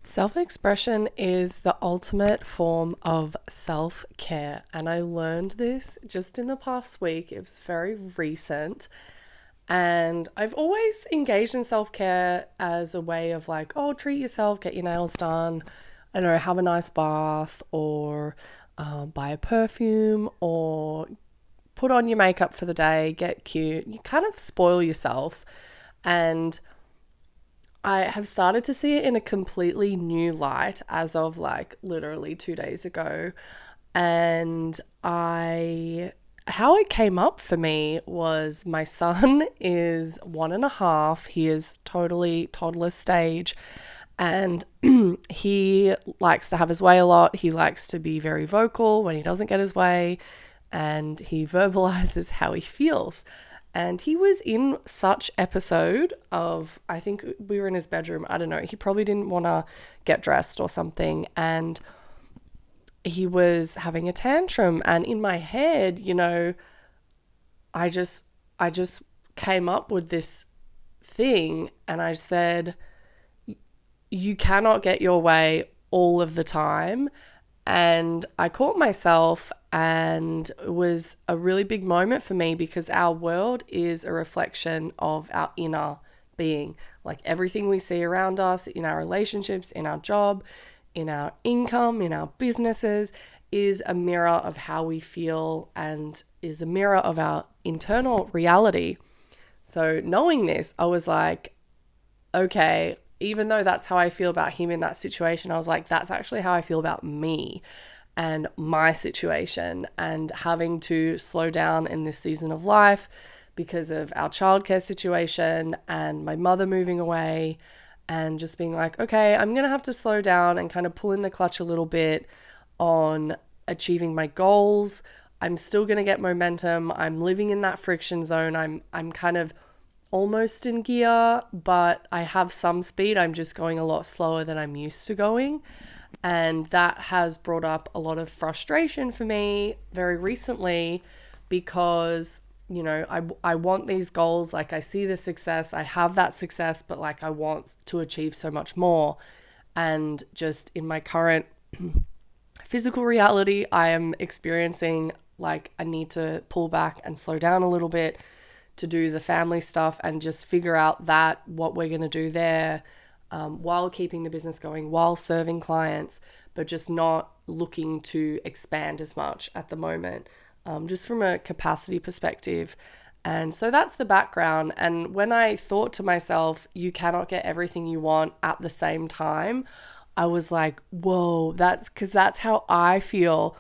Self-expression is the ultimate form of self-care, and I learned this just in the past week. It was very recent, and I've always engaged in self-care as a way of like, oh, treat yourself, get your nails done, I don't know, have a nice bath, or buy a perfume, or put on your makeup for the day, get cute. You kind of spoil yourself, and I have started to see it in a completely new light as of like literally 2 days ago. And how it came up for me was my son is 1.5. He is totally toddler stage. And he likes to have his way a lot. He likes to be very vocal when he doesn't get his way. And he verbalizes how he feels. And he was in such episode of, I think we were in his bedroom. I don't know. He probably didn't want to get dressed or something. And he was having a tantrum. And in my head, I just came up with this thing. And I said, you cannot get your way all of the time. And I caught myself, and it was a really big moment for me because our world is a reflection of our inner being. Like everything we see around us, in our relationships, in our job, in our income, in our businesses, is a mirror of how we feel and is a mirror of our internal reality. So knowing this, I was like, okay, even though that's how I feel about him in that situation, I was like, that's actually how I feel about me and my situation, and having to slow down in this season of life because of our childcare situation and my mother moving away, and just being like, okay, I'm going to have to slow down and kind of pull in the clutch a little bit on achieving my goals. I'm still going to get momentum. I'm living in that friction zone. I'm kind of almost in gear, but I have some speed. I'm just going a lot slower than I'm used to going. And that has brought up a lot of frustration for me very recently because, I want these goals. Like I see the success, I have that success, but like I want to achieve so much more. And just in my current physical reality, I am experiencing like I need to pull back and slow down a little bit to do the family stuff and just figure out what we're going to do there while keeping the business going, while serving clients, but just not looking to expand as much at the moment, just from a capacity perspective. And so that's the background. And when I thought to myself, you cannot get everything you want at the same time, I was like, whoa, that's how I feel.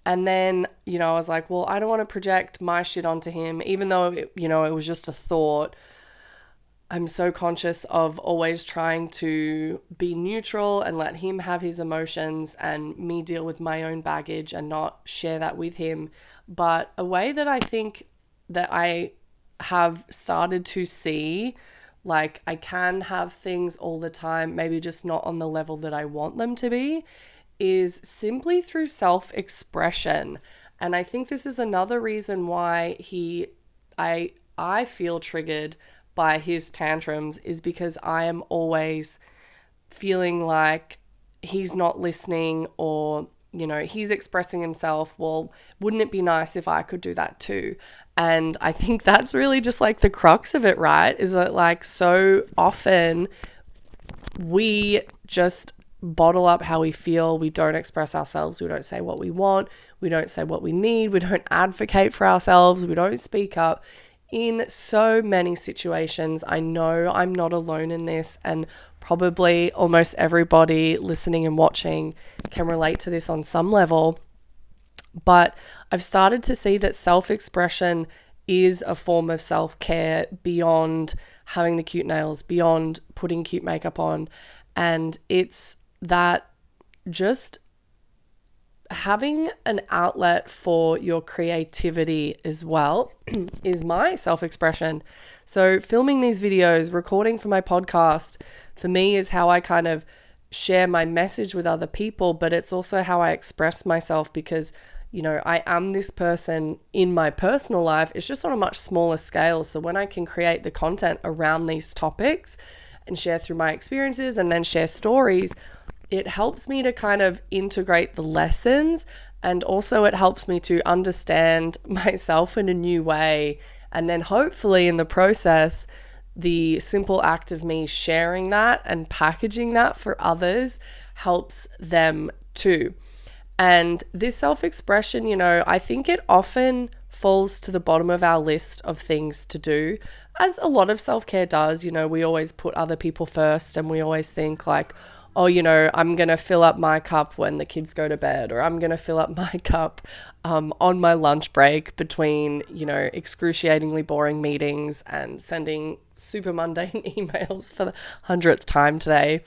And then, I was like, well, I don't want to project my shit onto him, even though, it was just a thought. I'm so conscious of always trying to be neutral and let him have his emotions and me deal with my own baggage and not share that with him. But a way that I think that I have started to see, like I can have things all the time, maybe just not on the level that I want them to be, is simply through self-expression. And I think this is another reason why I feel triggered by his tantrums, is because I am always feeling like he's not listening, or he's expressing himself. Well, wouldn't it be nice if I could do that too? And I think that's really just like the crux of it, right? Is that like so often we just bottle up how we feel. We don't express ourselves. We don't say what we want. We don't say what we need. We don't advocate for ourselves. We don't speak up. In so many situations, I know I'm not alone in this, and probably almost everybody listening and watching can relate to this on some level. But I've started to see that self-expression is a form of self-care beyond having the cute nails, beyond putting cute makeup on. And it's that just having an outlet for your creativity as well is my self-expression. So filming these videos, recording for my podcast, for me is how I kind of share my message with other people, but it's also how I express myself because, I am this person in my personal life. It's just on a much smaller scale. So when I can create the content around these topics and share through my experiences and then share stories, it helps me to kind of integrate the lessons, and also it helps me to understand myself in a new way. And then hopefully in the process, the simple act of me sharing that and packaging that for others helps them too. And this self-expression, I think it often falls to the bottom of our list of things to do, as a lot of self-care does. We always put other people first, and we always think like, oh, I'm going to fill up my cup when the kids go to bed, or I'm going to fill up my cup on my lunch break between, excruciatingly boring meetings and sending super mundane emails for the 100th time today.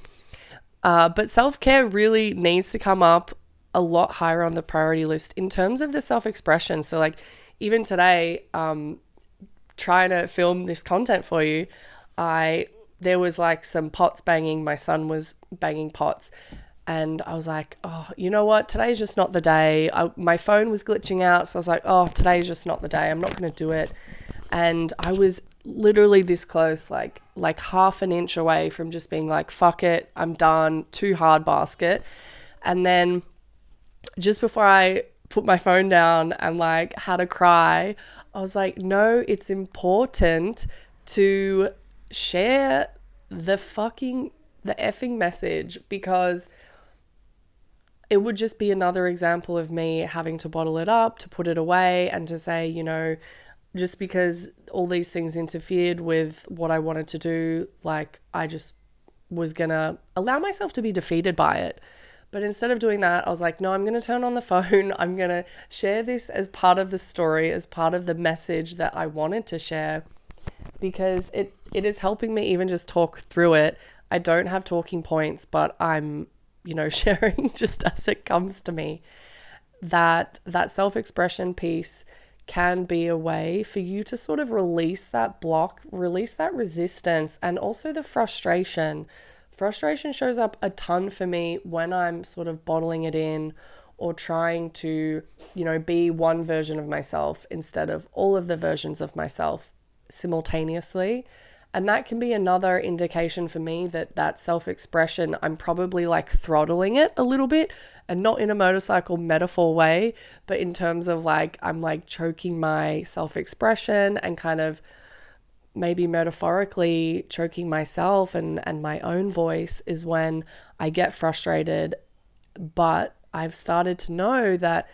But self-care really needs to come up a lot higher on the priority list in terms of the self-expression. So like even today, trying to film this content for you, there was like some pots banging. My son was banging pots, and I was like, oh, you know what? Today's just not the day. My phone was glitching out, so I was like, oh, today's just not the day. I'm not going to do it. And I was literally this close, like half an inch away from just being like, fuck it, I'm done, too hard basket. And then just before I put my phone down and like had a cry, I was like, no, it's important to share the effing message, because it would just be another example of me having to bottle it up, to put it away, and to say, just because all these things interfered with what I wanted to do, like I just was gonna allow myself to be defeated by it. But instead of doing that, I was like, no, I'm going to turn on the phone. I'm going to share this as part of the story, as part of the message that I wanted to share, because it is helping me even just talk through it. I don't have talking points, but I'm, sharing just as it comes to me. That self-expression piece can be a way for you to sort of release that block, release that resistance, and also the frustration. Frustration shows up a ton for me when I'm sort of bottling it in, or trying to, be one version of myself instead of all of the versions of myself simultaneously. And that can be another indication for me that self-expression, I'm probably like throttling it a little bit, and not in a motorcycle metaphor way, but in terms of like, I'm like choking my self-expression and kind of maybe metaphorically choking myself and my own voice is when I get frustrated. But I've started to know that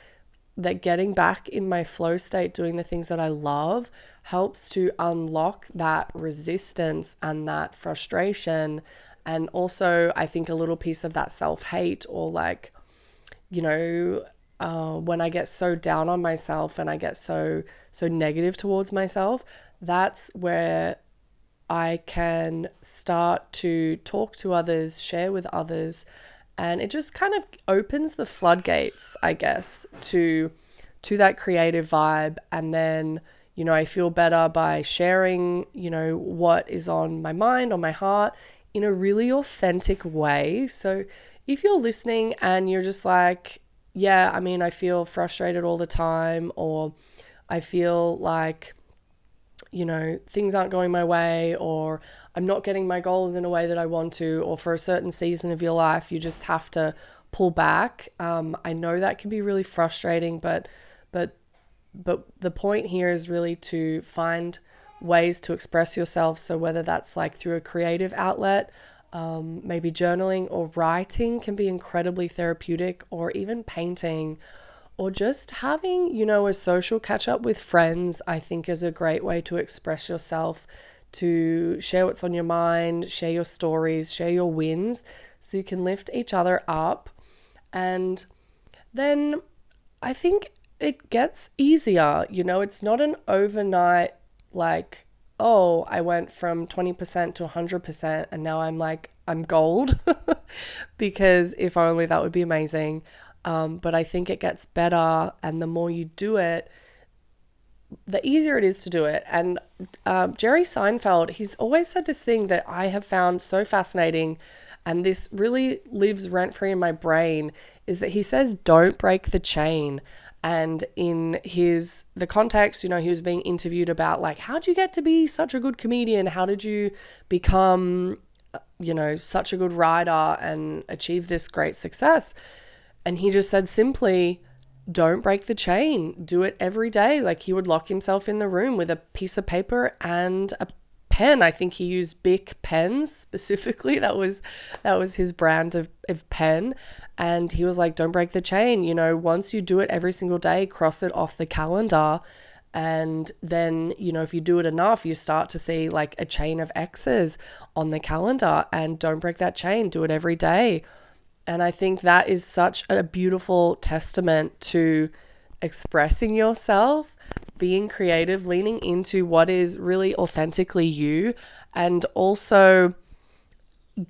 getting back in my flow state, doing the things that I love, helps to unlock that resistance and that frustration. And also, I think a little piece of that self-hate, or like, when I get so down on myself and I get so negative towards myself, that's where I can start to talk to others, share with others, and it just kind of opens the floodgates, I guess, to that creative vibe. And then, I feel better by sharing, what is on my mind, on my heart, in a really authentic way. So if you're listening and you're just like, yeah, I feel frustrated all the time, or I feel like, things aren't going my way, or I'm not getting my goals in a way that I want to, or for a certain season of your life, you just have to pull back. I know that can be really frustrating, but the point here is really to find ways to express yourself. So whether that's like through a creative outlet, maybe journaling or writing can be incredibly therapeutic, or even painting, or just having, a social catch up with friends, I think is a great way to express yourself, to share what's on your mind, share your stories, share your wins, so you can lift each other up. And then I think it gets easier. It's not an overnight, like, oh, I went from 20% to 100% and now I'm gold, because if only that would be amazing. But I think it gets better, and the more you do it, the easier it is to do it. And Jerry Seinfeld, he's always said this thing that I have found so fascinating, and this really lives rent-free in my brain, is that he says, don't break the chain. And in the context, he was being interviewed about like, how'd you get to be such a good comedian? How did you become such a good writer and achieved this great success. And he just said simply, don't break the chain. Do it every day. Like, he would lock himself in the room with a piece of paper and a pen. I think he used Bic pens specifically. That was his brand of pen. And he was like, don't break the chain. Once you do it every single day, cross it off the calendar. And then, if you do it enough, you start to see like a chain of X's on the calendar, and don't break that chain. Do it every day. And I think that is such a beautiful testament to expressing yourself, being creative, leaning into what is really authentically you, and also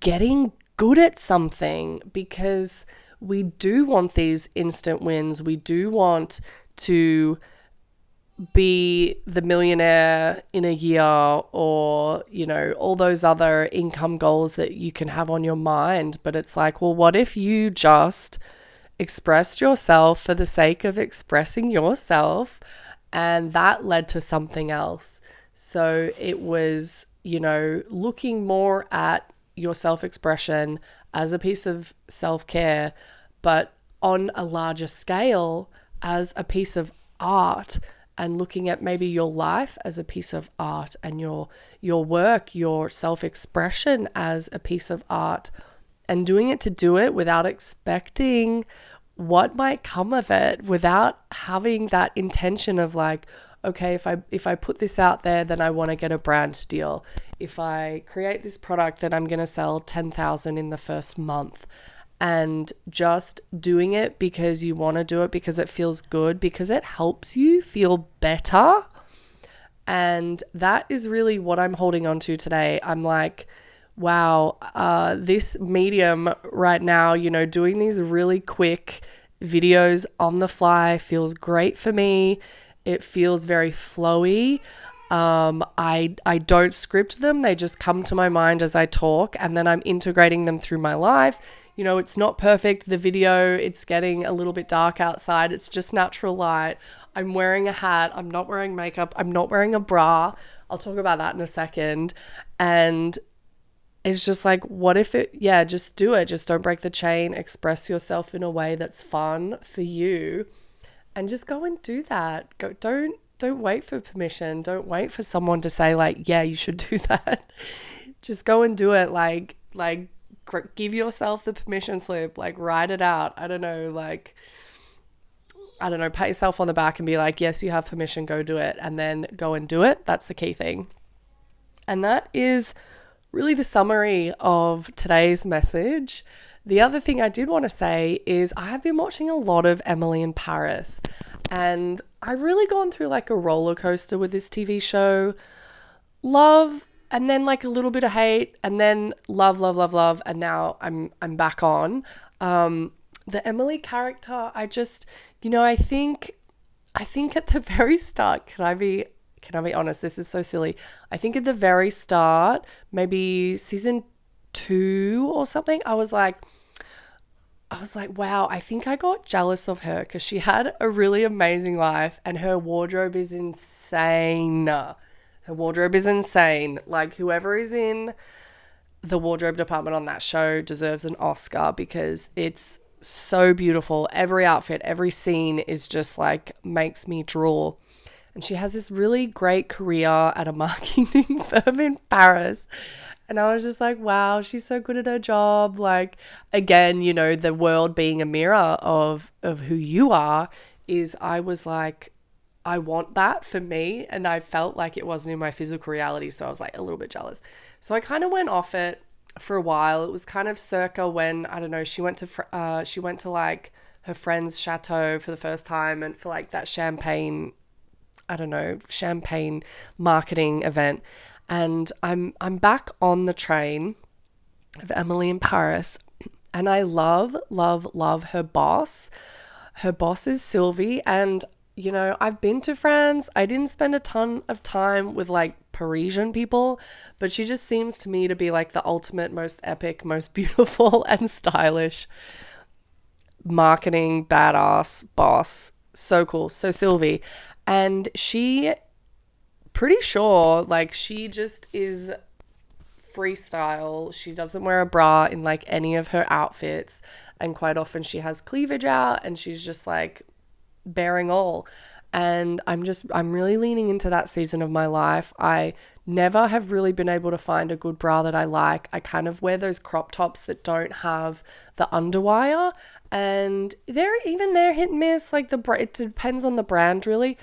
getting good at something, because we do want these instant wins. We do want to be the millionaire in a year, or all those other income goals that you can have on your mind. But it's like, well, what if you just expressed yourself for the sake of expressing yourself, and that led to something else? So it was looking more at your self-expression as a piece of self-care, but on a larger scale as a piece of art, and looking at maybe your life as a piece of art, and your work, your self-expression as a piece of art, and doing it to do it without expecting what might come of it, without having that intention of like, okay, if I put this out there, then I want to get a brand deal. If I create this product, then I'm going to sell 10,000 in the first month. And just doing it because you want to do it, because it feels good, because it helps you feel better. And that is really what I'm holding on to today. I'm like, wow, this medium right now, doing these really quick videos on the fly feels great for me. It feels very flowy. I don't script them. They just come to my mind as I talk, and then I'm integrating them through my life. It's not perfect. The video, it's getting a little bit dark outside. It's just natural light. I'm wearing a hat. I'm not wearing makeup. I'm not wearing a bra. I'll talk about that in a second. And it's just like, what if just do it. Just don't break the chain. Express yourself in a way that's fun for you, and just go and do that. Don't wait for permission. Don't wait for someone to say like, yeah, you should do that. Just go and do it. Like give yourself the permission slip, like write it out. I don't know, pat yourself on the back and be like, yes, you have permission, go do it, and then go and do it. That's the key thing. And that is really the summary of today's message. The other thing I did want to say is I have been watching a lot of Emily in Paris, and I've really gone through like a roller coaster with this TV show. Love, and then like a little bit of hate, and then love, and now I'm back on. The Emily character, I just, I think at the very start, can I be honest? This is so silly. I think at the very start, maybe season 2 or something, I was like, wow, I think I got jealous of her, because she had a really amazing life and her wardrobe is insane. Like, whoever is in the wardrobe department on that show deserves an Oscar, because it's so beautiful. Every outfit, every scene is just like makes me drool. And she has this really great career at a marketing firm in Paris. And I was just like, wow, she's so good at her job. Like, again, the world being a mirror of who you are, is I was like, I want that for me. And I felt like it wasn't in my physical reality. So I was like a little bit jealous. So I kind of went off it for a while. It was kind of circa when, I don't know, she went to like her friend's chateau for the first time, and for like that champagne marketing event. And I'm back on the train of Emily in Paris, and I love her boss. Her boss is Sylvie, and I've been to France. I didn't spend a ton of time with like Parisian people, but she just seems to me to be like the ultimate, most epic, most beautiful and stylish marketing badass boss. So cool. So Sylvie, and she, pretty sure, like, she just is freestyle. She doesn't wear a bra in like any of her outfits. And quite often she has cleavage out and she's just like bearing all. And I'm really leaning into that season of my life. I never have really been able to find a good bra that I like. I kind of wear those crop tops that don't have the underwire, and they're hit and miss. Like it depends on the brand really.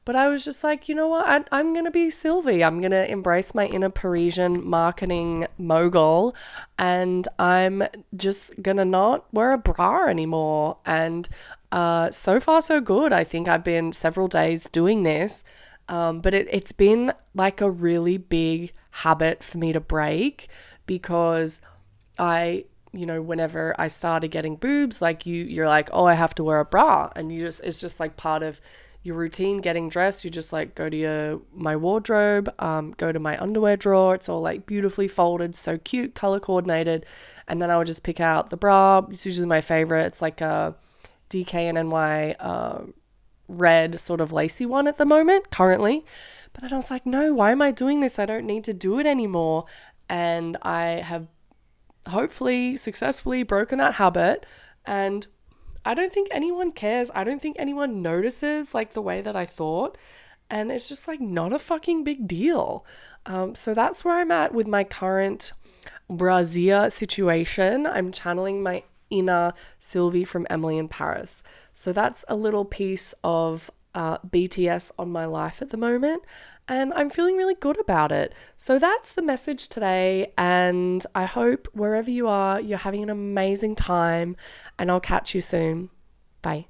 But I was just like, you know what? I'm going to be Sylvie. I'm going to embrace my inner Parisian marketing mogul, and I'm just going to not wear a bra anymore. And so far, so good. I think I've been several days doing this, but it's been like a really big habit for me to break, because whenever I started getting boobs, like you're like, oh, I have to wear a bra, and it's just like part of your routine getting dressed. You just like go to my wardrobe, go to my underwear drawer. It's all like beautifully folded, so cute, color coordinated, and then I would just pick out the bra. It's usually my favorite. It's like a DKNY red sort of lacy one at the moment currently. But then I was like, no, why am I doing this? I don't need to do it anymore. And I have hopefully successfully broken that habit, and I don't think anyone cares. I don't think anyone notices like the way that I thought, and it's just like not a fucking big deal. So that's where I'm at with my current brassiere situation. I'm channeling my inner Sylvie from Emily in Paris. So that's a little piece of BTS on my life at the moment, and I'm feeling really good about it. So that's the message today, and I hope wherever you are, you're having an amazing time, and I'll catch you soon. Bye.